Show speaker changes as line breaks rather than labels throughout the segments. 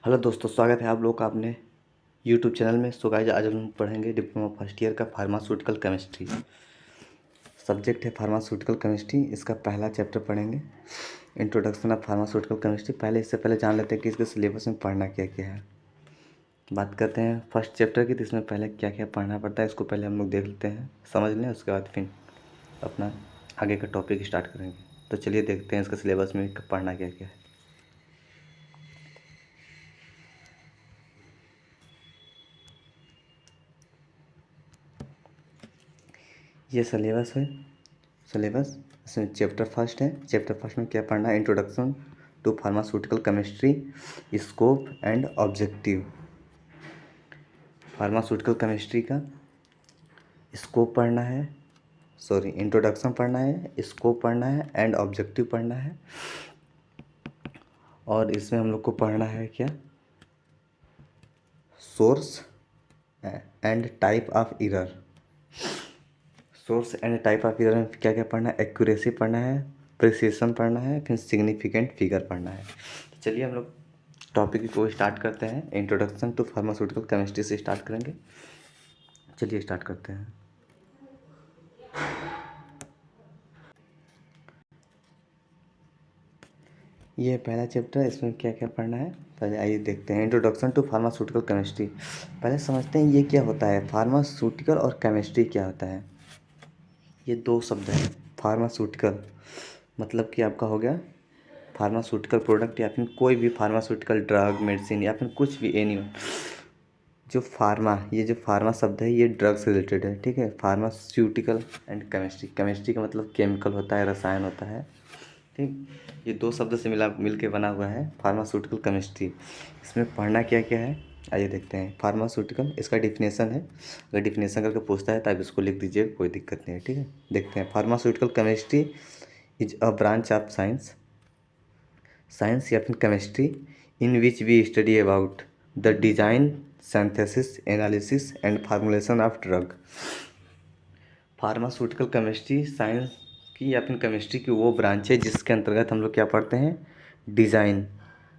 Hello दोस्तों, स्वागत है आप लोग का अपने यूट्यूब चैनल में। सो गाइस, आज हम पढ़ेंगे डिप्लोमा फर्स्ट ईयर का फार्मास्यूटिकल केमिस्ट्री। सब्जेक्ट है फार्मास्यूटिकल केमिस्ट्री। इसका पहला चैप्टर पढ़ेंगे, इंट्रोडक्शन ऑफ फार्मास्यूटिकल केमिस्ट्री। इससे पहले जान लेते हैं कि इसके सिलेबस में पढ़ना क्या क्या है। बात करते हैं फर्स्ट चैप्टर की, तो इसमें पहले क्या क्या पढ़ना पड़ता है इसको पहले हम लोग देख लेते हैं, समझ लें। उसके बाद फिर अपना आगे का टॉपिक स्टार्ट करेंगे। तो चलिए देखते हैं इसका सिलेबस में पढ़ना क्या क्या है। ये सिलेबस है। सिलेबस इसमें चैप्टर फर्स्ट है। चैप्टर फर्स्ट में क्या पढ़ना है? Introduction to pharmaceutical chemistry, scope and objective. Pharmaceutical chemistry का स्कोप पढ़ना है, सॉरी इंट्रोडक्शन पढ़ना है, स्कोप पढ़ना है एंड ऑब्जेक्टिव पढ़ना है। और इसमें हम लोग को पढ़ना है क्या? Source and type of error. Source and type of error में क्या क्या पढ़ना है? एक्यूरेसी पढ़ना है, प्रिसिशन पढ़ना है, फिर सिग्निफिकेंट फिगर पढ़ना है। तो चलिए हम लोग टॉपिक को स्टार्ट करते हैं। इंट्रोडक्शन टू फार्मास्यूटिकल केमिस्ट्री से स्टार्ट करेंगे। चलिए स्टार्ट करते हैं। ये पहला चैप्टर है, इसमें क्या क्या पढ़ना है पहले आइए देखते हैं। Introduction to pharmaceutical chemistry. पहले समझते हैं ये क्या होता है। फार्मास्यूटिकल और केमिस्ट्री क्या होता है? ये दो शब्द हैं। फार्मास्यूटिकल मतलब कि आपका हो गया फार्मास्यूटिकल प्रोडक्ट, या फिर कोई भी फार्मास्यूटिकल ड्रग, मेडिसिन, या फिर कुछ भी एनी। जो फार्मा, ये जो फार्मा शब्द है ये ड्रग से रिलेटेड है, ठीक है। फार्मास्यूटिकल एंड केमिस्ट्री, केमिस्ट्री का मतलब केमिकल होता है, रसायन होता है, ठीक। ये दो शब्द से मिल के बना हुआ है फार्मास्यूटिकल केमिस्ट्री। इसमें पढ़ना क्या क्या है आइए देखते हैं। फार्मास्यूटिकल, इसका डिफिनेशन है। अगर डिफिनेशन करके पूछता है तो आप इसको लिख दीजिए, कोई दिक्कत नहीं है, ठीक है। देखते हैं। Pharmaceutical chemistry is a branch of science, science या फिर chemistry in which we study about the design, synthesis, analysis and formulation of drug. Pharmaceutical chemistry science की या फिर केमिस्ट्री की वो ब्रांच है जिसके अंतर्गत हम लोग क्या पढ़ते हैं? Design,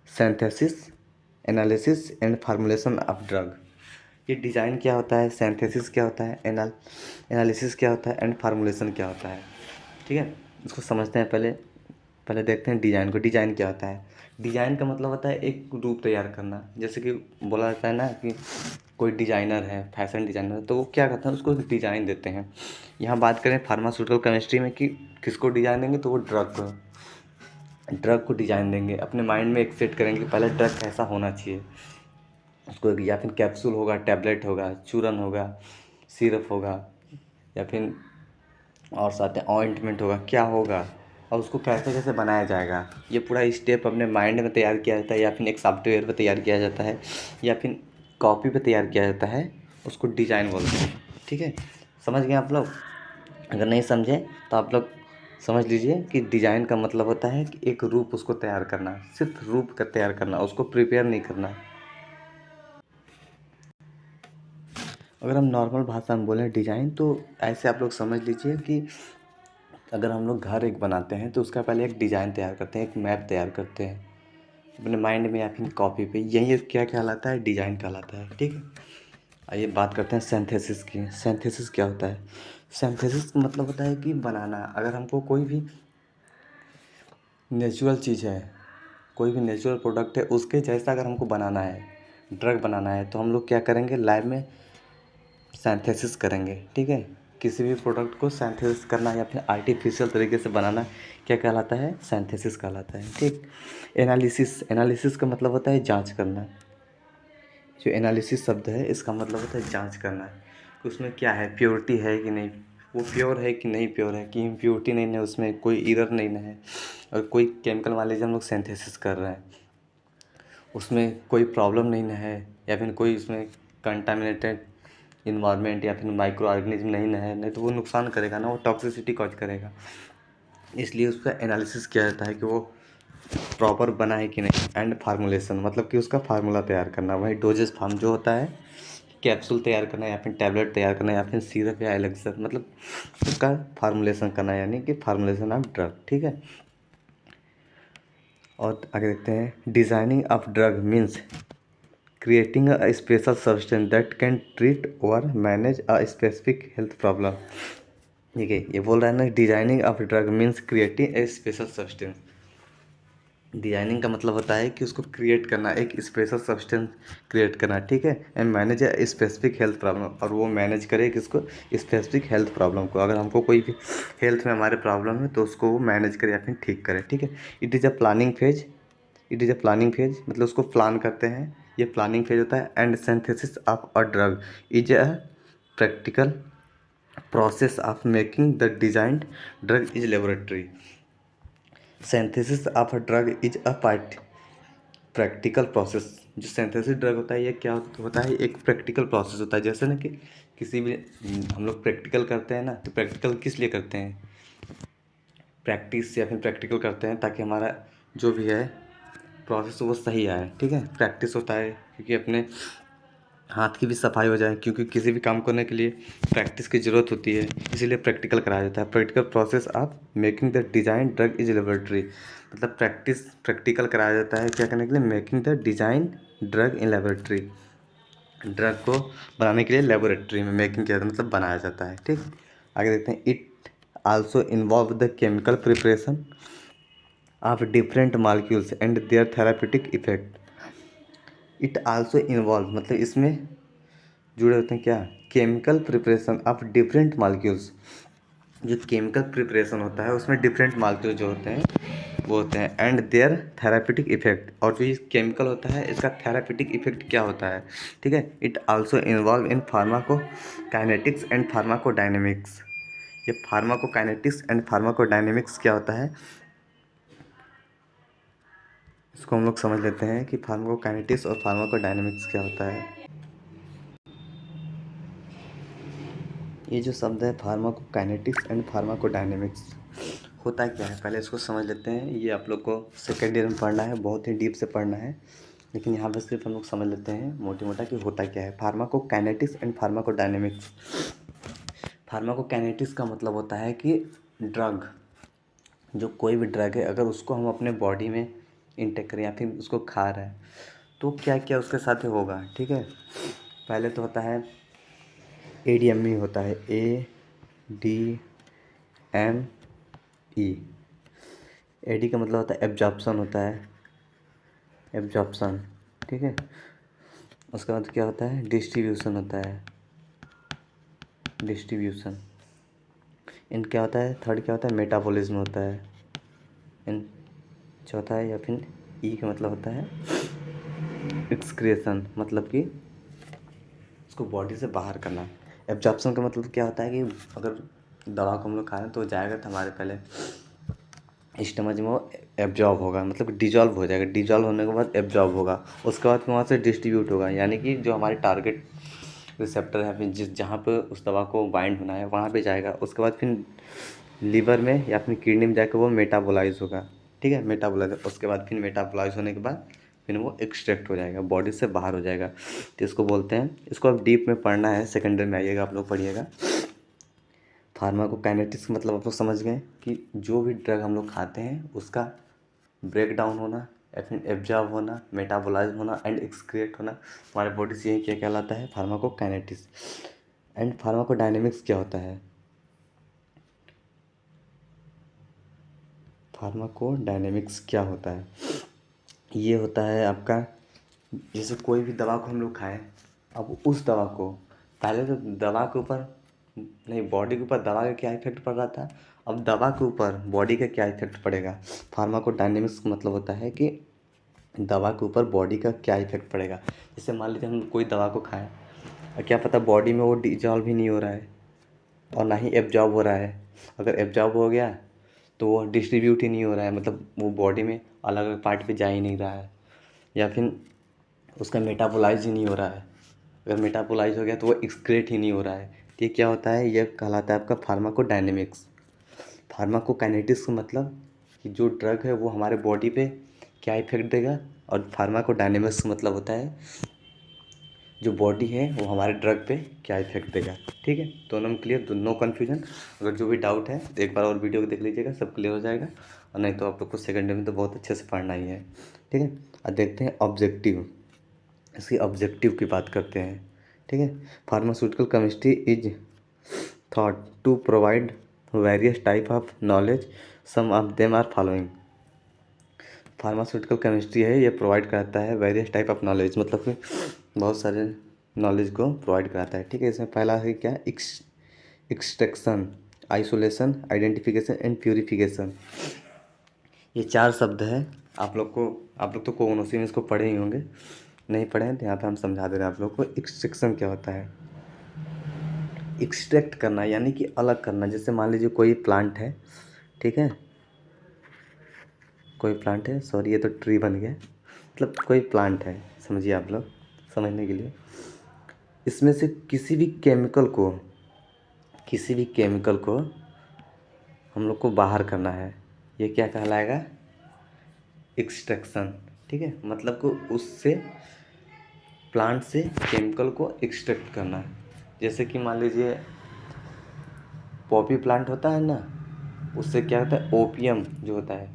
synthesis, analysis and formulation of drug. ये डिज़ाइन क्या होता है, सिंथेसिस क्या होता है, एनालिसिस क्या होता है एंड फार्मूलेशन क्या होता है, ठीक है। इसको समझते हैं। पहले पहले देखते हैं डिज़ाइन को। डिज़ाइन क्या होता है? डिज़ाइन का मतलब होता है एक रूप तैयार करना। जैसे कि बोला जाता है ना कि कोई डिज़ाइनर है, फैशन डिज़ाइनर, तो वो क्या करते हैं? उसको एक डिज़ाइन देते हैं। यहाँ बात करें फार्मास्यूटिकल केमिस्ट्री में कि किसको डिज़ाइन देंगे, तो वो ड्रग को डिज़ाइन देंगे। अपने माइंड में एक सेट करेंगे कि पहले ड्रग कैसा होना चाहिए उसको, या फिर कैप्सूल होगा, टैबलेट होगा, चूरन होगा, सिरप होगा, या फिर और साथ में ऑइंटमेंट होगा, क्या होगा और उसको कैसे कैसे बनाया जाएगा। ये पूरा स्टेप अपने माइंड में तैयार किया जाता है, या फिर एक सॉफ्टवेयर पे तैयार किया जाता है, या फिर कॉपी पे तैयार किया जाता है। उसको डिज़ाइन बोलते हैं, ठीक है। समझ गए आप लोग? अगर नहीं समझे तो आप लोग समझ लीजिए कि डिज़ाइन का मतलब होता है कि एक रूप उसको तैयार करना, सिर्फ रूप का तैयार करना, उसको प्रिपेयर नहीं करना। अगर हम नॉर्मल भाषा में बोलें डिज़ाइन, तो ऐसे आप लोग समझ लीजिए कि अगर हम लोग घर एक बनाते हैं तो उसका पहले एक डिज़ाइन तैयार करते हैं, एक मैप तैयार करते हैं अपने माइंड में या फिर कॉपी पे। यही क्या कहलाता है? डिज़ाइन कहलाता है, ठीक है। आइए बात करते हैं सिंथेसिस की। सिंथेसिस क्या होता है? सिंथेसिस का मतलब होता है कि बनाना। अगर हमको कोई भी नेचुरल चीज़ है, कोई भी नेचुरल प्रोडक्ट है, उसके जैसा अगर हमको बनाना है, ड्रग बनाना है, तो हम लोग क्या करेंगे? लैब में सिंथेसिस करेंगे, ठीक है। किसी भी प्रोडक्ट को सिंथेसिस करना या फिर आर्टिफिशियल तरीके से बनाना क्या कहलाता है? सिंथेसिस कहलाता है, ठीक। एनालिसिस, एनालिसिस का मतलब होता है जांच करना। जो एनालिसिस शब्द है इसका मतलब होता है जांच करना कि उसमें क्या है, प्योरिटी है कि नहीं, वो प्योर है कि नहीं प्योर है, कि इम्प्योरिटी नहीं है, उसमें कोई एरर नहीं ना है। और कोई केमिकल मान लीजिए हम लोग सिंथेसिस कर रहे हैं, उसमें कोई प्रॉब्लम नहीं ना है, या फिर कोई उसमें कंटामिनेटेड इन्वायरमेंट या फिर माइक्रो ऑर्गेनिज्म नहीं ना है, नहीं तो वो नुकसान करेगा ना, वो टॉक्सिसिटी कॉज करेगा। इसलिए उसका एनालिसिस किया जाता है कि वो प्रॉपर बना है कि नहीं। एंड फार्मूलेशन मतलब कि उसका फार्मूला तैयार करना, वही डोजेस फार्म जो होता है, कैप्सूल तैयार करना या फिर टैबलेट तैयार करना या फिर सिरप या एलेक्सर, मतलब उसका फार्मूलेशन करना, यानी कि फार्मूलेशन ऑफ ड्रग, ठीक है। और आगे देखते हैं। Designing of drug means creating a special substance that can treat or manage a specific health problem. ठीक है, ये बोल रहा है ना, designing of drug means creating a special substance. Designing का मतलब होता है कि उसको क्रिएट करना, एक स्पेशल सब्सटेंस क्रिएट करना, ठीक है, and manage a specific health problem, और वो मैनेज करे किसको, स्पेसिफिक हेल्थ प्रॉब्लम को। अगर हमको कोई भी हेल्थ में हमारे प्रॉब्लम है तो उसको वो मैनेज करे या फिर ठीक करे, ठीक है। It is a planning phase, it is a planning phase मतलब उसको प्लान करते हैं, ये प्लानिंग फेज होता है। And synthesis of a drug is a practical process of making the designed drug is laboratory. Synthesis of a drug is a practical process. जो synthesis drug होता है ये क्या होता है, एक प्रैक्टिकल प्रोसेस होता है। जैसे ना कि किसी भी हम लोग प्रैक्टिकल करते हैं ना, तो प्रैक्टिकल किस लिए करते हैं, प्रैक्टिस या फिर प्रैक्टिकल करते हैं ताकि हमारा जो भी है प्रोसेस वो सही आए, ठीक है। प्रैक्टिस होता है क्योंकि अपने हाथ की भी सफाई हो जाए, क्योंकि किसी भी काम करने के लिए प्रैक्टिस की ज़रूरत होती है, इसीलिए प्रैक्टिकल कराया जाता है। Practical process of making the design drug is laboratory, मतलब प्रैक्टिकल कराया जाता है क्या करने के लिए, making the design drug in laboratory. Drug को बनाने के लिए लेबोरेटरी में मेकिंग किया जाता है, मतलब बनाया जाता है, ठीक। आगे देखते हैं, it also involve the chemical preparation of different molecules and their therapeutic effect. It also involve मतलब इसमें जुड़े होते हैं क्या, chemical preparation of different molecules. जो केमिकल प्रिपरेशन होता है उसमें डिफरेंट मॉलिक्यूल जो होते हैं वो होते हैं, एंड देयर थेरापेटिक इफेक्ट, और जो ये केमिकल होता है इसका थेरापेटिक इफेक्ट क्या होता है, ठीक है। It also involve in pharmacokinetics and pharmacodynamics. ये फार्माकोकाइनेटिक्स एंड फार्माकोडायनेमिक्स क्या होता है, इसको हम लोग समझ लेते हैं कि फार्माकोकाइनेटिक्स और फार्माकोडायनेमिक्स क्या होता है। ये जो शब्द है फार्माकोकाइनेटिक्स एंड फार्माकोडायनेमिक्स, होता क्या है पहले इसको समझ लेते हैं। ये आप लोग को सेकेंड ईयर में पढ़ना है, बहुत ही डीप से पढ़ना है, लेकिन यहाँ पर सिर्फ हम लोग समझ लेते हैं मोटी मोटा कि होता क्या है। Pharmacokinetics and pharmacodynamics. फार्माकोकाइनेटिक्स का मतलब होता है कि ड्रग, जो कोई भी ड्रग है अगर उसको हम अपने बॉडी में इंटेक करें या फिर उसको खा रहे हैं तो क्या क्या उसके साथ होगा, ठीक है। पहले तो होता है ADME होता है, ADME। AD का मतलब होता है एब्जॉर्प्शन होता है, एब्जॉर्प्शन, ठीक है। उसके बाद क्या होता है, डिस्ट्रीब्यूशन होता है, डिस्ट्रीब्यूशन। इन क्या होता है, थर्ड क्या होता है, मेटाबॉलिज्म होता है। इन चौथा है या फिर ई का मतलब होता है एक्सक्रिएशन, मतलब कि उसको बॉडी से बाहर करना। एब्जॉर्प्शन का मतलब क्या होता है कि अगर दवा को हम लोग खा रहे हैं तो जाएगा तो हमारे पहले स्टमच में वो एब्जॉर्ब होगा, मतलब डिजॉल्व हो जाएगा, डिजॉल्व होने के बाद एब्जॉर्ब होगा, उसके बाद वहाँ से डिस्ट्रीब्यूट होगा, यानी कि जो हमारे टारगेट रिसेप्टर है फिर जहाँ पे उस दवा को बाइंड होना है वहाँ पे जाएगा। उसके बाद फिर लीवर में या फिर किडनी में जाकर वो मेटाबोलाइज होगा, ठीक है, मेटाबोलाइज। उसके बाद फिर मेटाबोलाइज होने के बाद फिर वो एक्सट्रैक्ट हो जाएगा, बॉडी से बाहर हो जाएगा, तो इसको बोलते हैं। इसको अब डीप में पढ़ना है, सेकेंडरी में आइएगा आप लोग पढ़िएगा। फार्माकोकाइनेटिक्स मतलब आप लोग समझ गए कि जो भी ड्रग हम लोग खाते हैं उसका ब्रेक डाउन होना या फिर एब्जॉर्ब होना, मेटाबोलाइज होना एंड एक्सक्रिएट होना हमारे बॉडी से, यही क्या कहलाता है, फार्माकोकाइनेटिक्स। एंड फार्माकोडायनेमिक्स क्या होता है, फार्माकोडायनेमिक्स क्या होता है, ये होता है आपका, जैसे कोई भी दवा को हम लोग खाएं, अब उस दवा को पहले तो दवा के ऊपर नहीं, बॉडी के ऊपर दवा का क्या इफेक्ट पड़ रहा था, अब दवा के ऊपर बॉडी का क्या इफेक्ट पड़ेगा। फार्माकोडायनेमिक्स का मतलब होता है कि दवा के ऊपर बॉडी का क्या इफेक्ट पड़ेगा। जैसे मान लीजिए हम कोई दवा को खाएं और क्या पता बॉडी में वो डिजॉल्व ही नहीं हो रहा है और ना ही एब्जॉर्ब हो रहा है। अगर एब्जॉर्ब हो गया तो वो डिस्ट्रीब्यूट ही नहीं हो रहा है, मतलब वो बॉडी में अलग अलग पार्ट पे जा ही नहीं रहा है, या फिर उसका मेटाबोलाइज ही नहीं हो रहा है। अगर मेटाबोलाइज हो गया तो वो एक्सक्रेट ही नहीं हो रहा है। तो ये क्या होता है, ये कहलाता है आपका फार्माकोडायनेमिक्स। फार्माकोकाइनेटिक्स का मतलब कि जो ड्रग है वो हमारे बॉडी पे क्या इफेक्ट देगा, और फार्माकोडायनेमिक्स का मतलब होता है जो बॉडी है वो हमारे ड्रग पे क्या इफेक्ट देगा, ठीक है। दोनों में क्लियर, नो कन्फ्यूजन। अगर जो भी डाउट है तो एक बार और वीडियो को देख लीजिएगा, सब क्लियर हो जाएगा, और नहीं तो आप लोग को सेकेंड में तो बहुत अच्छे से पढ़ना ही है, ठीक है। अब देखते हैं ऑब्जेक्टिव। इसकी ऑब्जेक्टिव की बात करते हैं। ठीक है, pharmaceutical chemistry is thought to provide various type of knowledge, some of them are following. Pharmaceutical chemistry है, ये प्रोवाइड कराता है वेरियस टाइप ऑफ नॉलेज, मतलब कि बहुत सारे नॉलेज को प्रोवाइड कराता है। ठीक है, इसमें पहला है क्या, extraction, isolation, identification and purification. ये 4 शब्द हैं। आप लोग तो कॉग्निशन में इसको पढ़े ही होंगे, नहीं पढ़े हैं तो यहाँ पे हम समझा दे रहे हैं आप लोग को। एक्सट्रैक्शन क्या होता है, एक्सट्रैक्ट करना यानी कि अलग करना। जैसे मान लीजिए कोई प्लांट है, ठीक है, कोई प्लांट है, सॉरी ये तो ट्री बन गया, मतलब कोई प्लांट है, समझिए आप लोग समझने के लिए। इसमें से किसी भी केमिकल को हम लोग को बाहर करना है, ये क्या कहलाएगा, एक्सट्रैक्शन। ठीक है, मतलब को उससे प्लांट से केमिकल को एक्सट्रैक्ट करना है। जैसे कि मान लीजिए पॉपी प्लांट होता है ना, उससे क्या होता है, ओपियम जो होता है,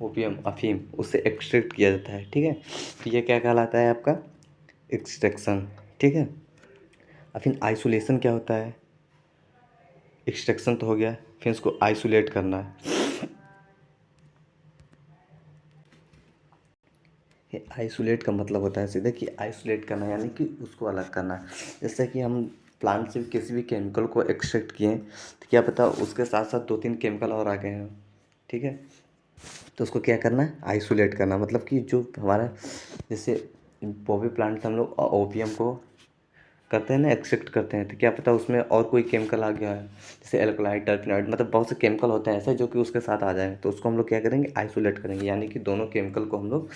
ओपियम अफीम, उससे एक्सट्रैक्ट किया जाता है। ठीक है, तो ये क्या कहलाता है आपका, एक्सट्रैक्शन। ठीक है, और फिर आइसोलेशन क्या होता है, एक्सट्रैक्शन तो हो गया, फिर उसको आइसोलेट करना है। ये आइसोलेट का मतलब होता है सीधे कि आइसोलेट करना यानी कि उसको अलग करना। जैसे कि हम प्लांट से किसी भी केमिकल को एक्सट्रैक्ट किए तो क्या पता उसके साथ साथ 2-3 केमिकल और आ गए हैं। ठीक है, तो उसको क्या करना है, आइसोलेट करना, मतलब कि जो हमारा जैसे पॉपी प्लांट से हम लोग ओपियम को करते हैं ना, एक्सट्रैक्ट करते हैं, तो क्या पता उसमें और कोई केमिकल आ गया है, जैसे एल्कलाइड, टर्पनाइड, मतलब बहुत से केमिकल होते हैं ऐसे जो कि उसके साथ आ जाए, तो उसको हम लोग क्या करेंगे, आइसोलेट करेंगे, यानी कि दोनों केमिकल को हम लोग,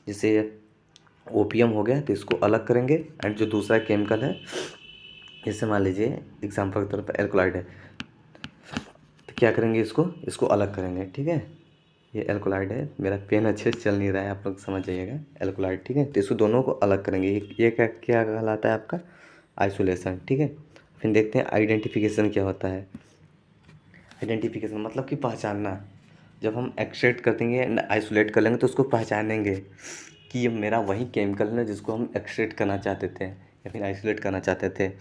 जैसे ओपियम हो गया तो इसको अलग करेंगे, एंड जो दूसरा केमिकल है, जैसे मान लीजिए एग्जाम्पल के तौर पर एल्कलाइड है, तो क्या करेंगे, इसको अलग करेंगे। ठीक है, ये एल्कोलाइड है, मेरा पेन अच्छे से चल नहीं रहा है, आप लोग समझ जाइएगा, एल्कोलाइड। ठीक है, तो इसको दोनों को अलग करेंगे, ये क्या क्या कहलाता है आपका, आइसोलेशन। ठीक है, फिर देखते हैं आइडेंटिफिकेशन क्या होता है। आइडेंटिफिकेशन मतलब कि पहचानना। जब हम एक्सट्रैक्ट कर देंगे, आइसोलेट कर लेंगे, तो उसको पहचानेंगे कि ये मेरा वही केमिकल है जिसको हम एक्सट्रैक्ट करना चाहते थे या फिर आइसोलेट करना चाहते थे।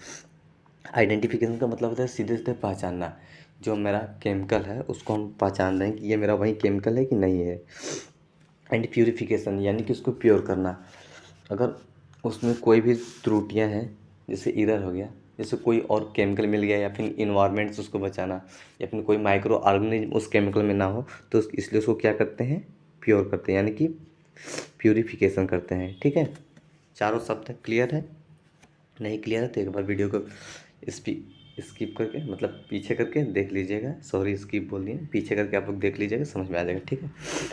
आइडेंटिफिकेशन का मतलब होता है सीधे सीधे पहचानना, जो मेरा केमिकल है उसको हम पहचान रहे हैं कि ये मेरा वही केमिकल है कि नहीं है। एंड प्यूरिफिकेशन यानी कि उसको प्योर करना, अगर उसमें कोई भी त्रुटियां हैं, जैसे इरर हो गया, जैसे कोई और केमिकल मिल गया, या फिर इन्वायरमेंट से उसको बचाना, या फिर कोई माइक्रो ऑर्गेनिज्म उस केमिकल में ना हो, तो इसलिए उसको क्या करते हैं, प्योर करते हैं, यानी कि प्यूरिफिकेशन करते हैं। ठीक है, चारों शब्द क्लियर है, नहीं क्लियर है तो एक बार वीडियो को स्किप करके, मतलब पीछे करके देख लीजिएगा, सॉरी स्किप बोल दिए, पीछे करके आप लोग देख लीजिएगा, समझ में आ जाएगा। ठीक है,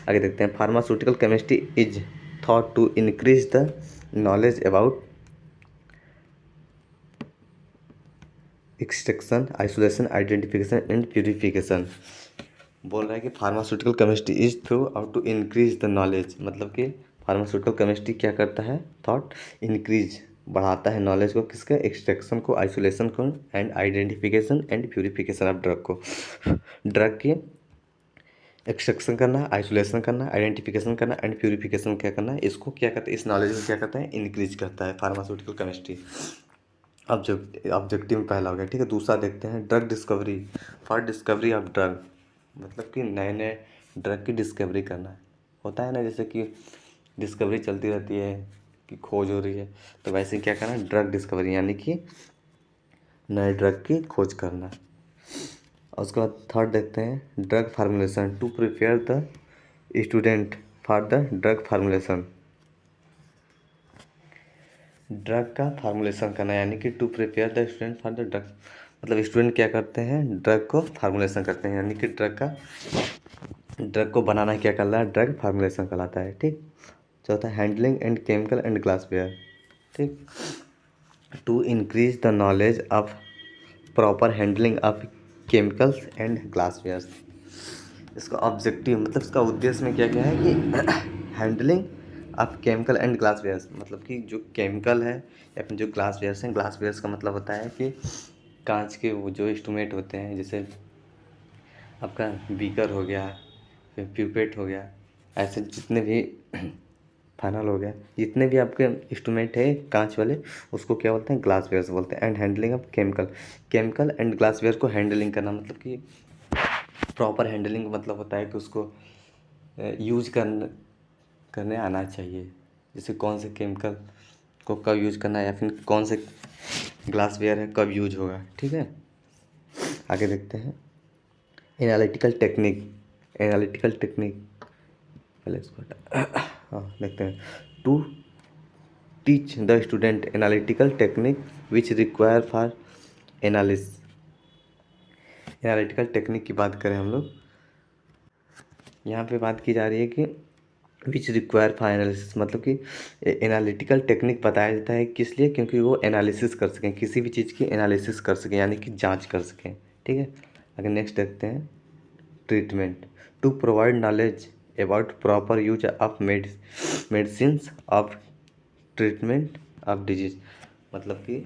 आगे देखते हैं। Pharmaceutical chemistry is thought to increase the knowledge about extraction, isolation, identification and purification. बोल रहा है कि pharmaceutical chemistry is throughout to increase the knowledge, मतलब कि फार्मास्यूटिकल केमिस्ट्री क्या करता है, थॉट इंक्रीज, बढ़ाता है नॉलेज को, किसके, एक्सट्रैक्शन को, आइसोलेशन को, and identification and purification of drug को। ड्रग की एक्सट्रैक्शन करना, आइसोलेशन करना, आइडेंटिफिकेशन करना एंड प्यूरिफिकेशन क्या करना है, इसको क्या करता है, इस नॉलेज को क्या करता है, इंक्रीज करता है फार्मास्यूटिकल केमिस्ट्री। ऑब्जेक्टिव में पहला हो गया। ठीक है, दूसरा देखते हैं, drug discovery, for discovery of drug, मतलब कि नए नए ड्रग की डिस्कवरी करना होता है ना, जैसे कि डिस्कवरी चलती रहती है कि खोज हो रही है, तो वैसे क्या करना, ड्रग डिस्कवरी यानी कि नए ड्रग की खोज करना। और उसके बाद थर्ड देखते हैं, drug formulation, to prepare the student for the drug formulation. Drug का फार्मूलेशन करना यानी कि to prepare the student for the drug, मतलब स्टूडेंट क्या करते हैं, ड्रग को फार्मूलेशन करते हैं, यानी कि ड्रग को बनाना क्या कहलाता है, ड्रग फार्मूलेशन कहलाता है। ठीक, चौथा handling and chemical and glassware. ठीक, to increase the knowledge of proper handling of chemicals and glassware. इसका ऑब्जेक्टिव मतलब इसका उद्देश्य में क्या क्या है कि handling of chemical and glassware, मतलब कि जो केमिकल है या फिर जो ग्लासवेयर्स हैं, ग्लासवेयर्स का मतलब होता है कि कांच के वो जो इंस्ट्रूमेंट होते हैं, जैसे आपका बीकर हो गया, फिर प्यूपेट हो गया, ऐसे जितने भी फाइनल हो गया। जितने भी आपके इंस्ट्रूमेंट है कांच वाले उसको क्या बोलते हैं, ग्लासवेयर बोलते हैं। And handling of chemical and glassware को हैंडलिंग करना मतलब कि प्रॉपर हैंडलिंग मतलब होता है कि उसको यूज करने आना चाहिए। जैसे कौन से केमिकल को कब यूज करना है या फिर कौन से ग्लासवेयर है कब यूज होगा। ठीक है, आगे देखते हैं एनालिटिकल टेक्निक पहले इसको हाँ देखते हैं। To teach the student analytical technique which require for analytical technique की बात करें हम लोग, यहाँ पे बात की जा रही है कि विच रिक्वायर फॉर एनालिसिस, मतलब कि एनालिटिकल टेक्निक बताया जाता है किस लिए, क्योंकि वो एनालिसिस कर सकें, किसी भी चीज़ की एनालिसिस कर सकें यानी कि जांच कर सकें। ठीक है, अगर नेक्स्ट देखते हैं treatment. To provide knowledge about proper use of medicines of treatment of disease, मतलब कि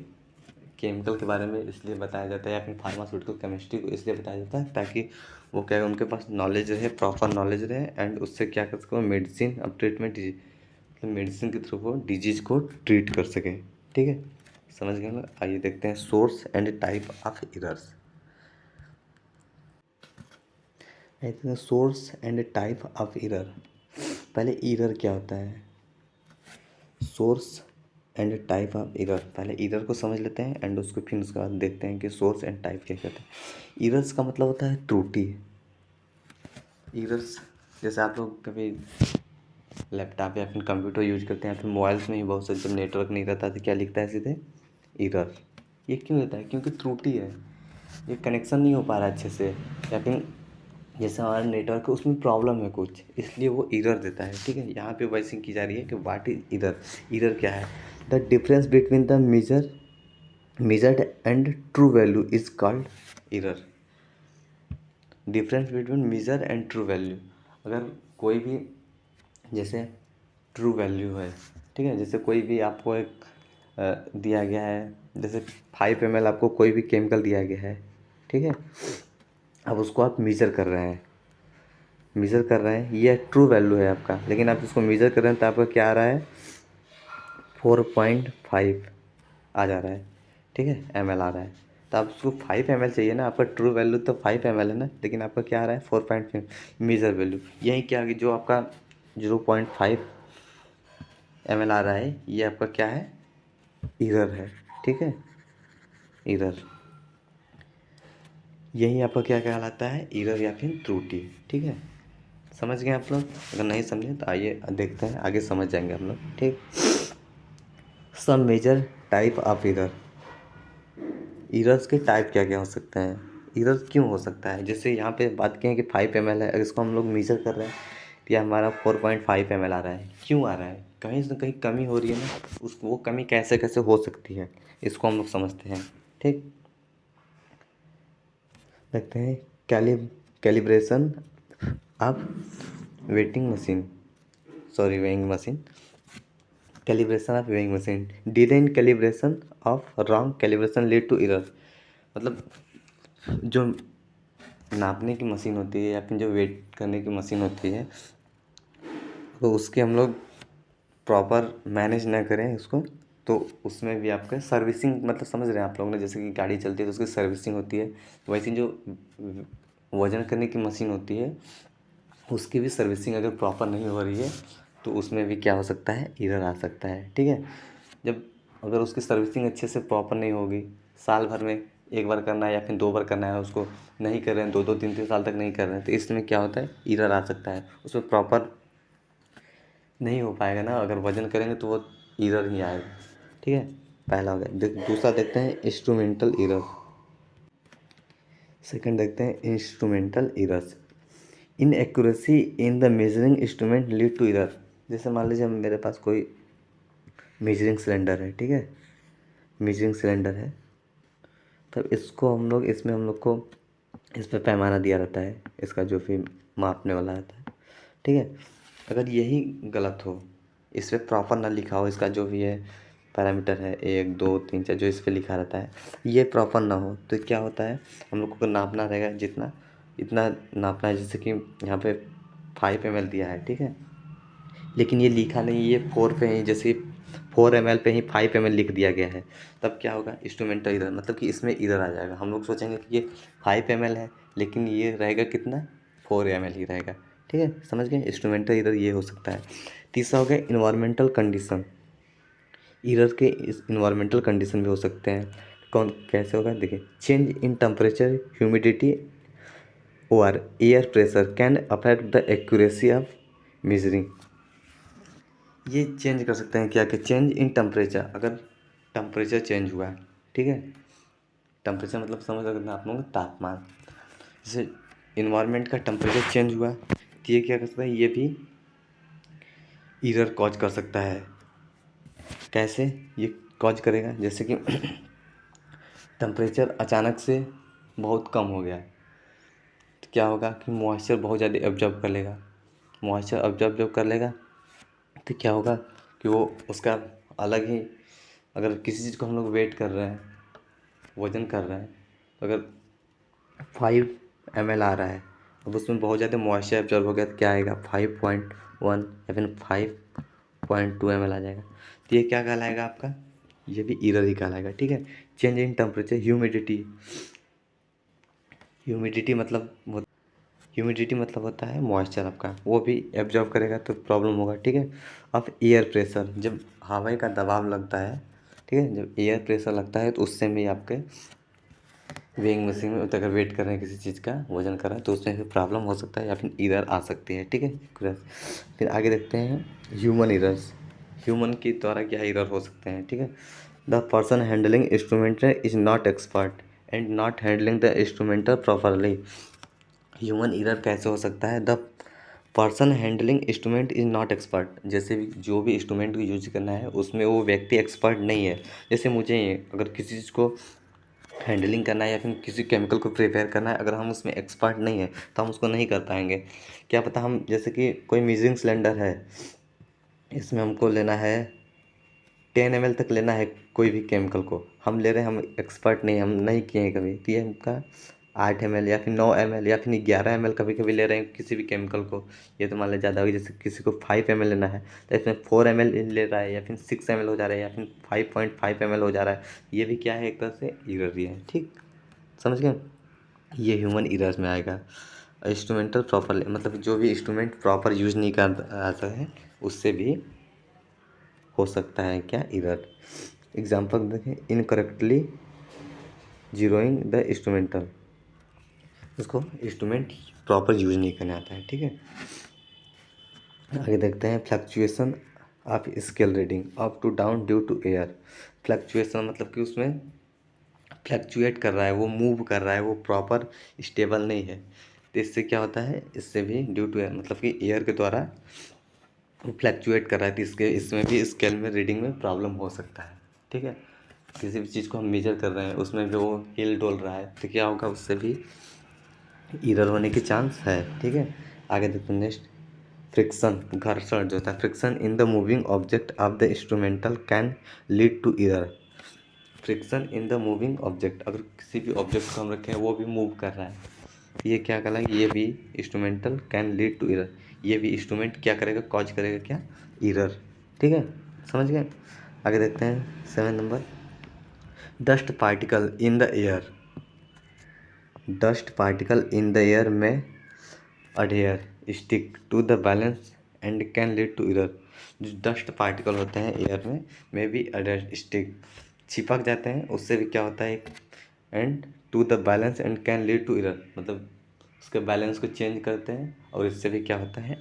केमिकल के बारे में इसलिए बताया जाता है या फिर फार्मास्यूटिकल केमिस्ट्री को इसलिए बताया जाता है ताकि वो क्या है उनके पास नॉलेज रहे, प्रॉपर नॉलेज रहे एंड उससे क्या कर सके मेडिसिन अब ट्रीटमेंट डिजीज, मतलब मेडिसिन के थ्रू वो डिजीज को ट्रीट कर सके। ठीक है, समझ गए ना। आइए देखते हैं source and type of errors. Source and type of error. पहले एरर क्या होता है, source and type of error. पहले एरर को समझ लेते हैं एंड उसको फिर उसके बाद देखते हैं कि सोर्स एंड टाइप क्या कहते हैं। एरर्स का मतलब होता है त्रुटि। एरर्स जैसे आप लोग कभी लैपटॉप या फिर कंप्यूटर यूज करते हैं या फिर मोबाइल्स में ही बहुत से जब नेटवर्क नहीं रहता तो क्या लिखता है सीधे एरर। ये क्यों होता है, क्योंकि त्रुटि है, ये कनेक्शन नहीं हो पा रहा है अच्छे से या फिर जैसे हमारा नेटवर्क है उसमें प्रॉब्लम है कुछ, इसलिए वो एरर देता है। ठीक है, यहाँ पे वैसे की जा रही है कि व्हाट इज एरर। एरर क्या है, the difference between the measured and true value is called error. Difference between measure and true value, अगर कोई भी जैसे ट्रू वैल्यू है, ठीक है, जैसे कोई भी आपको एक दिया गया है, जैसे 5 ml आपको कोई भी केमिकल दिया गया है, ठीक है, अब उसको आप मेजर कर रहे हैं, ये ट्रू वैल्यू है आपका, लेकिन आप इसको मेजर कर रहे हैं तो आपका क्या आ रहा है 4.5 आ जा रहा है। ठीक है, ml आ रहा है, तो आप उसको 5 ml चाहिए ना, आपका ट्रू वैल्यू तो 5 ml है ना, लेकिन आपका क्या आ रहा है 4.5 मेजर वैल्यू। यही क्या कि जो आपका 0.5 ml आ रहा है ये आपका क्या है एरर है। ठीक है, एरर यही आपका क्या कहलाता है एरर या फिर त्रुटि। ठीक है, समझ गए आप लोग, अगर नहीं समझे तो आइए देखते हैं, आगे समझ जाएंगे हम लोग। ठीक, some major type of error. Errors के टाइप क्या क्या हो सकते हैं, एरर क्यों हो सकता है, जैसे यहाँ पे बात की है कि 5 ml है, अगर इसको हम लोग मेजर कर रहे हैं तो यह हमारा 4.5 ml आ रहा है। क्यों आ रहा है, कहीं से कहीं कमी हो रही है ना, उसको वो कमी कैसे कैसे हो सकती है इसको हम लोग समझते हैं। ठीक, देखते हैं calibration of weighing machine. Calibration of weighing machine, delay in calibration of wrong calibration lead to error. मतलब जो नापने की मशीन होती है या फिर जो वेट करने की मशीन होती है तो उसके हम लोग प्रॉपर मैनेज ना करें उसको, तो उसमें भी आपका सर्विसिंग, मतलब समझ रहे हैं आप लोग ने, जैसे कि गाड़ी चलती है तो उसकी सर्विसिंग होती है, वैसे जो वजन करने की मशीन होती है उसकी भी सर्विसिंग अगर प्रॉपर नहीं हो रही है तो उसमें भी क्या हो सकता है एरर आ सकता है। ठीक है, जब अगर उसकी सर्विसिंग अच्छे से प्रॉपर नहीं होगी, साल भर में एक बार करना है या फिर 2 बार करना है, उसको नहीं कर रहे हैं 2-2 3-3 साल तक नहीं कर रहे हैं, तो इसमें क्या होता है एरर आ सकता है, उसमें प्रॉपर नहीं हो पाएगा ना, अगर वजन करेंगे तो वो एरर ही आएगा। ठीक है, पहला हो गया। दूसरा देखते हैं इंस्ट्रूमेंटल एरर। सेकंड देखते हैं instrumental errors. Inaccuracy in the measuring instrument lead to error. जैसे मान लीजिए मेरे पास कोई मेजरिंग सिलेंडर है, ठीक है, मेजरिंग सिलेंडर है, तब इसको हम लोग इसमें हम लोग को इस पर पैमाना दिया रहता है, इसका जो भी मापने वाला रहता है। ठीक है, अगर यही गलत हो, इस पर प्रॉपर ना लिखा हो, इसका जो भी है पैरामीटर है 1 2 3 4 जो इस पर लिखा रहता है ये प्रॉपर ना हो, तो क्या होता है हम लोग को नापना रहेगा, इतना नापना है, जैसे कि यहाँ पे 5 ml दिया है, ठीक है, लेकिन ये लिखा नहीं, ये 4 पे ही, जैसे 4 ml पे ही 5 ml लिख दिया गया है, तब क्या होगा, इंस्ट्रूमेंटल एरर, मतलब कि इसमें एरर आ जाएगा। हम लोग सोचेंगे कि ये 5 ml है, लेकिन ये रहेगा कितना, 4 ml ही रहेगा। ठीक है, समझ गए, इंस्ट्रूमेंटल एरर ये हो सकता है। तीसरा हो गया इन्वायरमेंटल कंडीशन। एरर के इस इन्वायरमेंटल कंडीशन भी हो सकते हैं। कौन कैसे होगा, देखिए, चेंज इन टेम्परेचर, ह्यूमिडिटी और air pressure can affect the accuracy of measuring. ये चेंज कर सकते हैं क्या, कि चेंज इन टेम्परेचर, अगर टेम्परेचर चेंज हुआ है, ठीक है, टेम्परेचर मतलब समझ सकते हैं आप लोग, तापमान, जैसे इन्वायरमेंट का टेम्परेचर चेंज हुआ तो ये क्या कर सकता है, ये भी एरर कॉज कर सकता है। कैसे ये कॉज करेगा, जैसे कि टेम्परेचर अचानक से बहुत कम हो गया तो क्या होगा कि मॉइस्चर बहुत ज़्यादा एब्जॉर्ब कर लेगा। मॉइस्चर ऑब्जर्व जब कर लेगा तो क्या होगा कि वो उसका अलग ही, अगर किसी चीज़ को हम लोग वेट कर रहे हैं, वज़न कर रहे हैं, तो अगर 5 ml आ रहा है, अब उसमें बहुत ज़्यादा मॉइस्चर एब्जॉर्ब हो गया तो क्या आएगा, 5.1 या फिर 5.2 ml आ जाएगा। तो ये क्या कहलाएगा आपका, ये भी एरर ही कहलाएगा। ठीक है, change in temperature, humidity, humidity मतलब ह्यूमिडिटी मतलब होता है मॉइस्चर आपका, वो भी एब्जॉर्ब करेगा तो प्रॉब्लम होगा। ठीक है, अब एयर प्रेशर, जब हवा का दबाव लगता है, ठीक है, जब एयर प्रेशर लगता है तो उससे भी आपके वेइंग मशीन में अगर वेट कर रहे हैं किसी चीज़ का, वजन कर रहे हैं, तो उसमें भी प्रॉब्लम हो सकता है या फिर एरर आ सकती है। ठीक है, फिर आगे देखते हैं ह्यूमन एरर्स। ह्यूमन के द्वारा क्या एरर हो सकते हैं। ठीक है, the person handling instrument is not expert and not handling the instrumental properly. Human error कैसे हो सकता है, the person handling instrument is not expert, जैसे भी जो भी इंस्ट्रूमेंट को यूज करना है उसमें वो व्यक्ति एक्सपर्ट नहीं है। जैसे मुझे अगर किसी चीज़ को हैंडलिंग करना है या फिर किसी केमिकल को प्रिपेयर करना है, अगर हम उसमें एक्सपर्ट नहीं है तो हम उसको नहीं कर पाएंगे। क्या पता, हम जैसे कि कोई मेजरिंग सिलेंडर है, इसमें हमको लेना है 10 ml तक लेना है, कोई भी केमिकल को हम ले रहे हैं, हम एक्सपर्ट नहीं, हम नहीं किए हैं कभी, तो ये हमका 8 ml या फिर 9 ml या फिर 11 ml कभी कभी ले रहे हैं किसी भी केमिकल को, ये तो मान लो ज़्यादा होगी। जैसे किसी को 5 ml लेना है तो इसमें 4 ml ले रहा है, या फिर 6 ml हो जा रहा है, या फिर 5.5 ml हो जा रहा है, ये भी क्या है, एक तरह से एरर ही है। ठीक, समझ गए, ये ह्यूमन एरर्स में आएगा। इंस्ट्रूमेंटल प्रॉपर मतलब जो भी इंस्ट्रूमेंट प्रॉपर यूज़ नहीं कर आता है उससे भी हो सकता है क्या, एरर। एग्जाम्पल देखें, इनकरेक्टली जीरोइंग द इंस्ट्रूमेंटल, उसको इंस्ट्रूमेंट प्रॉपर यूज नहीं करने आता है। ठीक है, आगे देखते हैं fluctuation of scale reading up to down due to air. Fluctuation मतलब कि उसमें फ्लक्चुएट कर रहा है, वो मूव कर रहा है, वो प्रॉपर स्टेबल नहीं है, तो इससे क्या होता है, इससे भी ड्यू टू एयर मतलब कि एयर के द्वारा वो फ्लैक्चुएट कर रहा है, तो इसके इसमें भी स्केल में रीडिंग में प्रॉब्लम हो सकता है। ठीक है, किसी भी चीज़ को हम मेजर कर रहे हैं उसमें भी वो हिल डोल रहा है तो क्या होगा, उससे भी एरर होने की चांस है। ठीक है, आगे देखते हैं नेक्स्ट, फ्रिक्शन, घर्षण जो होता है, friction in the moving object of the instrumental can lead to error. Friction in the moving object, अगर किसी भी ऑब्जेक्ट को हम रखें वो भी मूव कर रहा है, ये क्या कहलाएगा, ये भी instrumental can lead to error, ये भी इंस्ट्रूमेंट क्या करेगा, कॉज करेगा क्या, एरर। ठीक है, समझ गए। आगे देखते हैं 7 number, dust particle in the air, dust particle in the air में adhere stick to the balance and can lead to error. जो डस्ट पार्टिकल होते हैं एयर में भी अडेयर स्टिक चिपक जाते हैं, उससे भी क्या होता है, and to the balance and can lead to error, मतलब उसके बैलेंस को चेंज करते हैं और इससे भी क्या होता है,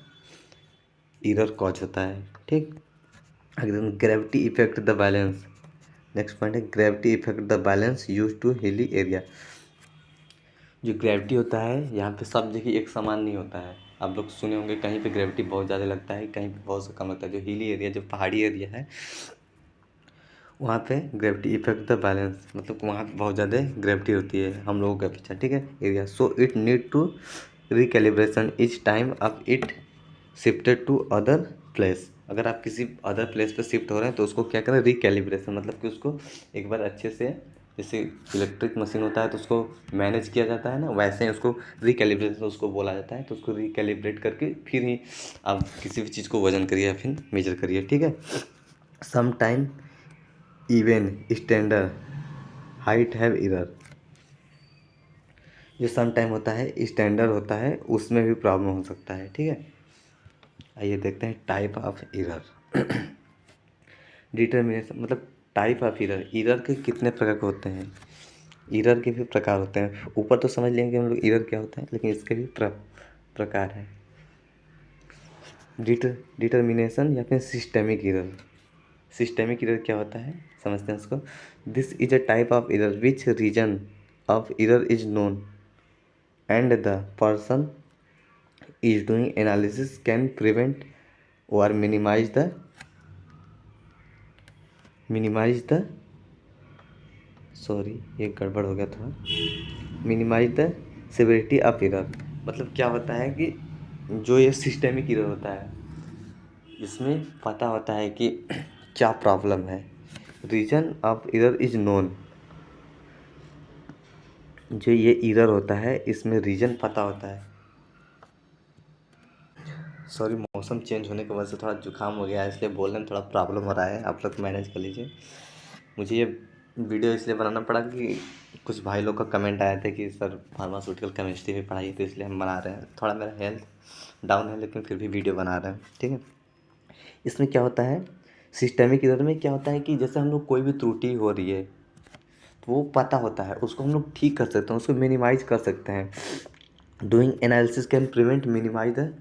एरर कॉज होता है। ठीक, अगर gravity effect the balance, next point है gravity effect the balance use to hilly area. जो ग्रेविटी होता है यहाँ पे सब जगह एक समान नहीं होता है, आप लोग सुने होंगे कहीं पे ग्रेविटी बहुत ज़्यादा लगता है, कहीं पे बहुत सा कम लगता है। जो हिली एरिया, जो पहाड़ी एरिया है, वहाँ पे ग्रेविटी इफेक्ट द बैलेंस मतलब वहाँ पे बहुत ज़्यादा ग्रेविटी होती है हम लोगों के पीछे। ठीक है, area, so it need to recalibration each time अब it shifted to other place. अगर आप किसी अदर प्लेस पे शिफ्ट हो रहे हैं तो उसको क्या करें, रिकैलिब्रेशन मतलब कि उसको एक बार अच्छे से जैसे इलेक्ट्रिक मशीन होता है तो उसको मैनेज किया जाता है ना, वैसे ही उसको रिकैलिब्रेशन उसको बोला जाता है। तो उसको रिकैलिब्रेट करके फिर ही आप किसी भी चीज़ को वजन करिए या फिर मेजर करिए, ठीक है। Some time even standard height have error. जो सम टाइम होता है स्टैंडर्ड होता है उसमें भी प्रॉब्लम हो सकता है, ठीक है। आइए देखते हैं टाइप ऑफ एरर। डिटर्मिनेशन मतलब टाइप ऑफ एरर, एरर के कितने प्रकार के होते हैं। एरर के भी प्रकार होते हैं। ऊपर तो समझ लेंगे हम लोग एरर क्या होता है, लेकिन इसके भी प्रकार हैं। डिटर्मिनेशन या फिर सिस्टेमिक एरर। सिस्टेमिक एरर क्या होता है समझते हैं उसको। This is a type of error which reason of error is known and the person is doing analysis can prevent or minimize the sorry ये गड़बड़ हो गया थोड़ा। Minimize the severity of error मतलब क्या होता है कि जो ये सिस्टेमिक एरर होता है इसमें पता होता है कि क्या प्रॉब्लम है। Reason of error is known. जो ये एरर होता है इसमें रीजन पता होता है। सॉरी मौसम चेंज होने की वजह से थोड़ा जुकाम हो गया है, इसलिए बोलने में थोड़ा प्रॉब्लम हो रहा है, आप लोग मैनेज कर लीजिए। मुझे ये वीडियो इसलिए बनाना पड़ा कि कुछ भाई लोग का कमेंट आया था कि सर फार्मास्यूटिकल केमिस्ट्री भी पढ़ाई, तो इसलिए हम बना रहे हैं। थोड़ा मेरा हेल्थ डाउन है लेकिन फिर भी वीडियो बना रहे हैं, ठीक है। इसमें क्या होता है सिस्टेमिक एरर में क्या होता है कि जैसे हम लोग कोई भी त्रुटि हो रही है तो वो पता होता है, उसको हम लोग ठीक कर सकते हैं, उसको मिनिमाइज कर सकते हैं। Doing analysis can prevent minimize the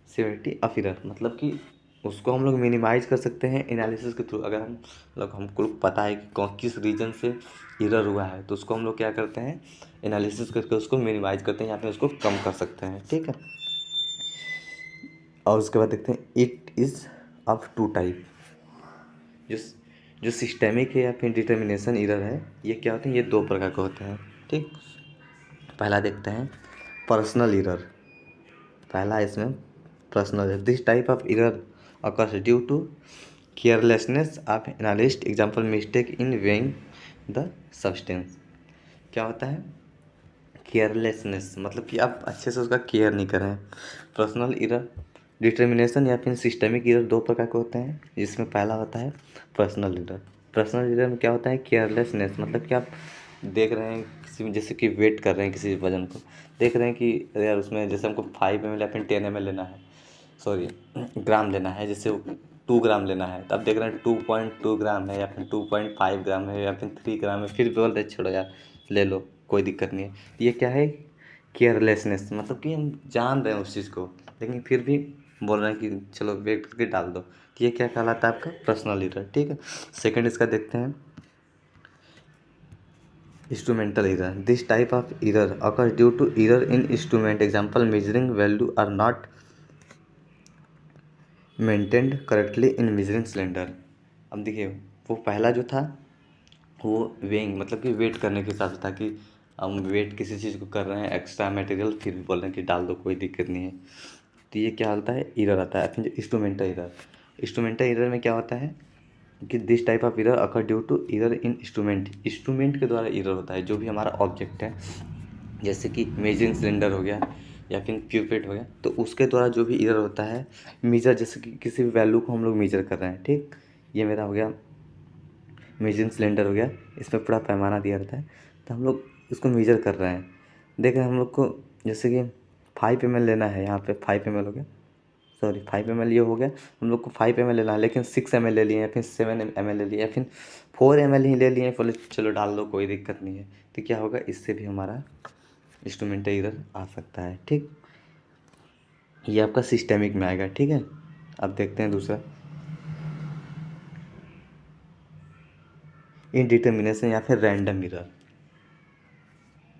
severity of error मतलब कि उसको हम लोग मिनिमाइज कर सकते हैं एनालिसिस के थ्रू। अगर हम लोग हमको पता है कि किस रीजन से एरर हुआ है तो उसको हम लोग क्या करते हैं एनालिसिस करके उसको मिनिमाइज करते हैं या फिर उसको कम कर सकते हैं, ठीक है। और उसके बाद देखते हैं it is of two type. जो जो सिस्टेमिक है या फिर डिटर्मिनेशन एरर है ये क्या होते हैं, ये दो प्रकार के होते हैं, ठीक। पहला देखते हैं पर्सनल एरर। पहला इसमें पर्सनल है। This type of error occurs due to carelessness of analyst, example mistake in weighing the substance। क्या होता है केयरलेसनेस मतलब कि आप अच्छे से उसका केयर नहीं कर रहे हैं। पर्सनल एरर डिटर्मिनेशन या फिर सिस्टेमिक एरर दो प्रकार के होते हैं, जिसमें पहला होता है पर्सनल एरर। पर्सनल एरर में क्या होता है केयरलेसनेस मतलब कि आप देख रहे हैं किसी जैसे कि वेट कर रहे हैं किसी वजन को, देख रहे हैं कि अरे यार उसमें जैसे हमको 5 ml या फिर 10 ml लेना है, सॉरी ग्राम लेना है, जैसे 2 ग्राम लेना है तो आप देख रहे हैं 2.2 ग्राम है या फिर 2.5 ग्राम है या फिर 3 ग्राम है, फिर बोल रहे छोड़ो यार ले लो कोई दिक्कत नहीं है। तो ये क्या है केयरलेसनेस मतलब कि हम जान रहे हैं उस चीज़ को लेकिन फिर भी बोल रहे हैं कि चलो वेट करके डाल दो। तो ये क्या कहलाता है आपका पर्सनल एरर, ठीक है। सेकंड इसका देखते हैं instrumental error. This type of error occurs due to error in instrument, example measuring value are not maintained correctly in measuring cylinder. अब देखिए वो पहला जो था वो वेइंग मतलब कि वेट करने के हिसाब से था कि हम वेट किसी चीज़ को कर रहे हैं एक्स्ट्रा मटेरियल फिर भी बोल रहे हैं कि डाल दो कोई दिक्कत नहीं है। तो ये क्या होता है एरर आता है। फिर इंस्ट्रूमेंटल एरर, इंस्ट्रूमेंटल एरर में क्या होता है कि this type of error occur due to error in instrument, instrument के द्वारा एरर होता है। जो भी हमारा ऑब्जेक्ट है जैसे कि मेजरिंग सिलेंडर हो गया या फिर प्यूपेट हो गया तो उसके द्वारा जो भी एरर होता है मेजर, जैसे कि किसी भी वैल्यू को हम लोग मेजर कर रहे हैं, ठीक। ये मेरा हो गया मेजरिंग सिलेंडर हो गया, इसमें पूरा पैमाना दिया रहता है तो हम लोग इसको मेजर कर रहे हैं। देख रहे हैं हम लोग को जैसे कि 5 ml लेना है, यहाँ पे 5 ml हो गया, सॉरी 5 ml ये हो गया, हम लोग को 5 ml लेना है लेकिन 6 ml ले लिए या फिर 7 ml ले लिए या फिर 4 ml ही ले लिए, बोले चलो डाल दो कोई दिक्कत नहीं है। तो क्या होगा इससे भी हमारा इंस्ट्रूमेंटल एरर आ सकता है, ठीक। ये आपका सिस्टेमिक में आएगा, ठीक है। अब देखते हैं दूसरा इनडिटर्मिनेशन या फिर रैंडम एरर।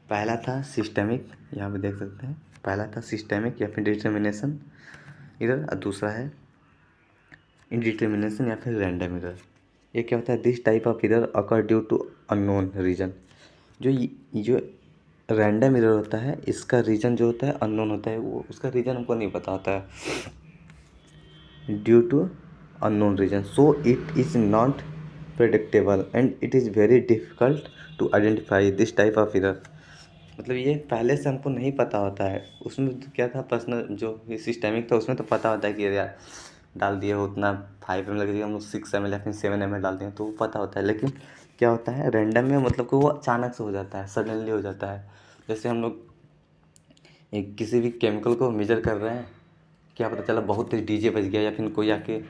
पहला था सिस्टेमिक, यहाँ पे देख सकते हैं पहला था सिस्टेमिक या फिर डिटर्मिनेशन एरर और दूसरा है इनडिटर्मिनेशन या फिर रैंडम एरर। ये क्या होता है this type of error occur due to unknown reason. जो रैंडम एरर होता है इसका रीजन जो होता है अननोन होता है, वो उसका रीजन हमको नहीं पता होता है, due to unknown reason so it is not unpredictable and it is very difficult to identify this type of error. मतलब ये पहले से हमको नहीं पता होता है। उसमें तो क्या था, पर्सनल जो ये सिस्टमिक था उसमें तो पता होता है कि यार डाल दिए उतना 5 ml लग, हम लोग 6 ml या फिर 7 ml डालते हैं तो वो पता होता है। लेकिन क्या होता है रैंडम में, मतलब कि वो अचानक से हो जाता है, सडनली हो जाता है। जैसे हम लोग एक किसी भी केमिकल को मेजर कर रहे हैं, क्या पता चला बहुत तेज डीजे बज गया, या फिर कोई आके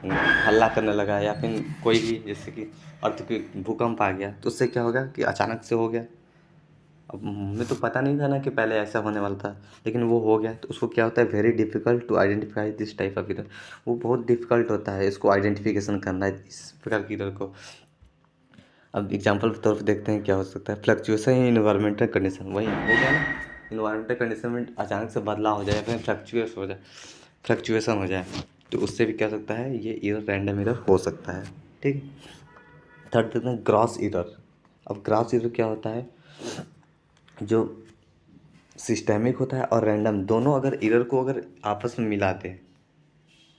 हल्ला करने लगा, या फिर कोई भी जैसे कि अर्थक्वेक भूकंप आ गया, तो उससे क्या होगा कि अचानक से हो गया। अब हमें तो पता नहीं था ना कि पहले ऐसा होने वाला था, लेकिन वो हो गया। तो उसको क्या होता है, very difficult to identify this type of error. वो बहुत डिफ़िकल्ट होता है इसको आइडेंटिफिकेशन करना है, इस प्रकार की एरर को। अब एग्जांपल के तौर पर देखते हैं क्या हो सकता है। फ्लक्चुएशन इन इन्वायरमेंटल कंडीशन, वही हो गया ना, इन्वायरमेंटल कंडीशन में अचानक से बदलाव हो जाए, फिर फ्लक्चुएशन हो जाए, तो उससे भी क्या हो सकता है, ये एरर रैंडम एरर हो सकता है। ठीक है। थर्ड देखते हैं ग्रॉस एरर। अब ग्रॉस एरर क्या होता है, जो सिस्टेमिक होता है और रैंडम दोनों अगर एरर को अगर आपस में मिलाते हैं,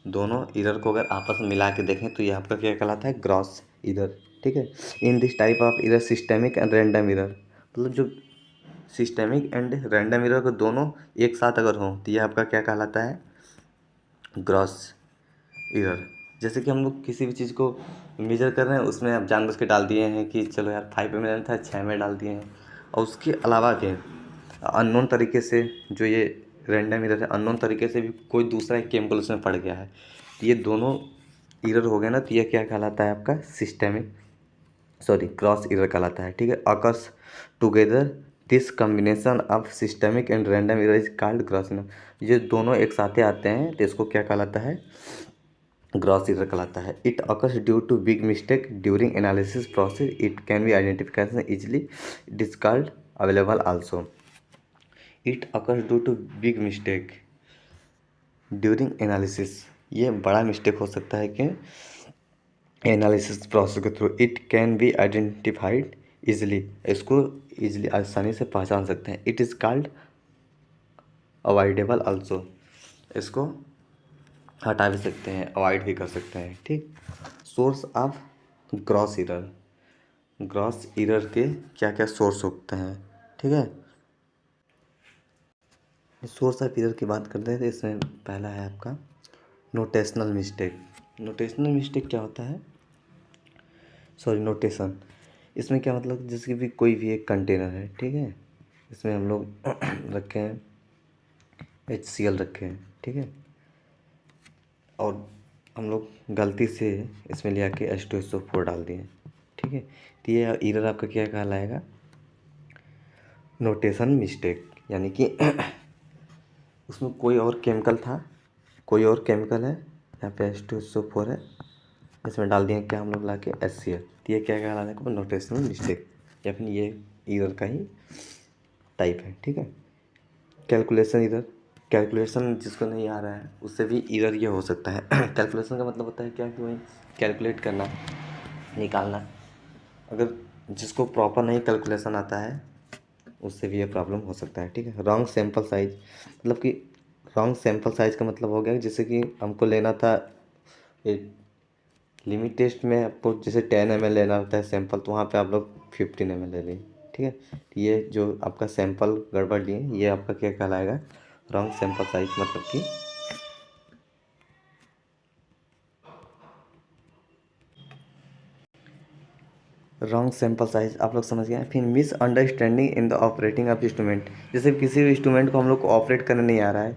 दोनों एरर को अगर आपस में मिला के देखें तो ये आपका क्या कहलाता है, ग्रॉस एरर। ठीक है। In this type of error systemic and random error, मतलब जो सिस्टेमिक एंड रैंडम एरर को दोनों एक साथ अगर हों तो ये आपका क्या कहलाता है, ग्रॉस एरर। जैसे कि हम लोग किसी भी चीज़ को मेजर कर रहे हैं, उसमें आप जानबूझ के डाल दिए हैं कि चलो यार 5 ml था 6 में डाल दिए हैं, और उसके अलावा भी अननोन तरीके से, जो ये रैंडम एरर है, अननोन तरीके से भी कोई दूसरा एक केमिकल उसमें पड़ गया है, तो ये दोनों एरर हो गए ना, तो ये क्या कहलाता है आपका सिस्टेमिक, सॉरी क्रॉस एरर कहलाता है। ठीक है। Occurs together this combination of systemic and random error is called gross error. ये दोनों एक साथ आते हैं तो इसको क्या कहलाता है, ग्रॉस एरर कहलाता है। It occurs due to big mistake during analysis process, it can be identification easily, it is called available also. It occurs due to big mistake during analysis, ये बड़ा मिस्टेक हो सकता है कि एनालिसिस प्रोसेस के through, it can be identified easily, इसको easily आसानी से पहचान सकते हैं। It is called avoidable also, इसको हटा भी सकते हैं, अवॉइड भी कर सकते हैं। ठीक। Source of gross error, gross error के क्या क्या सोर्स होते हैं। ठीक है। सोर्स ऑफ एरर की बात करते हैं तो इसमें पहला है आपका नोटेशनल मिस्टेक। नोटेशनल मिस्टेक क्या होता है, सॉरी नोटेशन, इसमें क्या मतलब, जैसे कि भी कोई भी एक कंटेनर है, ठीक है, इसमें हम लोग रखे हैं HCl रखे हैं, ठीक है, और हम लोग गलती से इसमें ले आके H2SO4 डाल दिए, ठीक है, तो ये एरर आपका क्या कहलाएगा, नोटेशन मिस्टेक। यानी कि उसमें कोई और केमिकल था, कोई और केमिकल है, यहाँ पे H2SO4 है, इसमें डाल दिए क्या हम लोग ला के HCl, तो ये क्या कहलाएगा, नोटेशनल मिस्टेक, या फिर ये एरर का ही टाइप है। ठीक है। कैलकुलेशन एरर, कैलकुलेशन जिसको नहीं आ रहा है उससे भी एरर ये हो सकता है। कैलकुलेशन का मतलब होता है क्या, कि वही कैलकुलेट करना, निकालना। अगर जिसको प्रॉपर नहीं कैलकुलेशन आता है उससे भी ये प्रॉब्लम हो सकता है। ठीक है। रॉन्ग सैंपल साइज, मतलब कि रॉन्ग सैंपल साइज का मतलब हो गया कि जैसे कि हमको लेना था एक लिमिट टेस्ट में, आपको जैसे 10 ml लेना होता है सैंपल, तो वहाँ पे आप लोग 15 ml ले लें। ठीक है। ये जो आपका सैंपल गड़बड़ लिए, ये आपका क्या कहलाएगा, रॉन्ग सैंपल साइज, मतलब कि रॉन्ग सैंपल साइज आप लोग समझ गए। फिर misunderstanding in the operating of instrument, जैसे किसी भी इंस्ट्रूमेंट को हम लोग को ऑपरेट करने नहीं आ रहा है,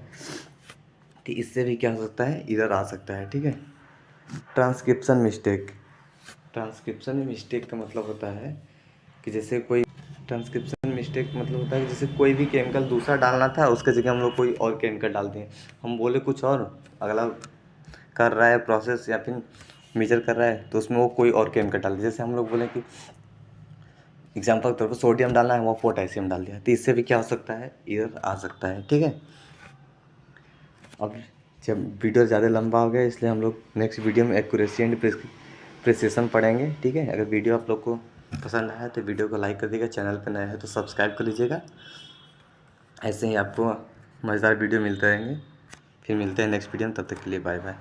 तो इससे भी क्या हो सकता है, एरर आ सकता है। ठीक है। ट्रांसक्रिप्शन मिस्टेक, ट्रांसक्रिप्शन मिस्टेक का मतलब होता है कि जैसे कोई, ट्रांसक्रिप्शन मिस्टेक मतलब होता है कि जैसे कोई भी केमिकल दूसरा डालना था, उसके जगह हम लोग कोई और केमिकल डाल दें, हम बोले कुछ और, अगला कर रहा है प्रोसेस या फिर मेजर कर रहा है तो उसमें वो कोई और केमिकल डाल दिया। जैसे हम लोग बोले कि एग्जाम्पल के तौर पर सोडियम डालना है, वो पोटेशियम डाल दिया, तो इससे भी क्या हो सकता है, एरर आ सकता है। ठीक है। अब जब वीडियो ज़्यादा लंबा हो गया, इसलिए हम लोग नेक्स्ट वीडियो में एक्यूरेसी एंड प्रिसिशन पढ़ेंगे। ठीक है। अगर वीडियो आप लोग को पसंद आया तो वीडियो को लाइक कर दीजिएगा, चैनल पर नया है तो सब्सक्राइब कर लीजिएगा। ऐसे ही आपको मज़ेदार वीडियो मिलते रहेंगे। फिर मिलते हैं नेक्स्ट वीडियो में, तब तक के लिए बाय बाय।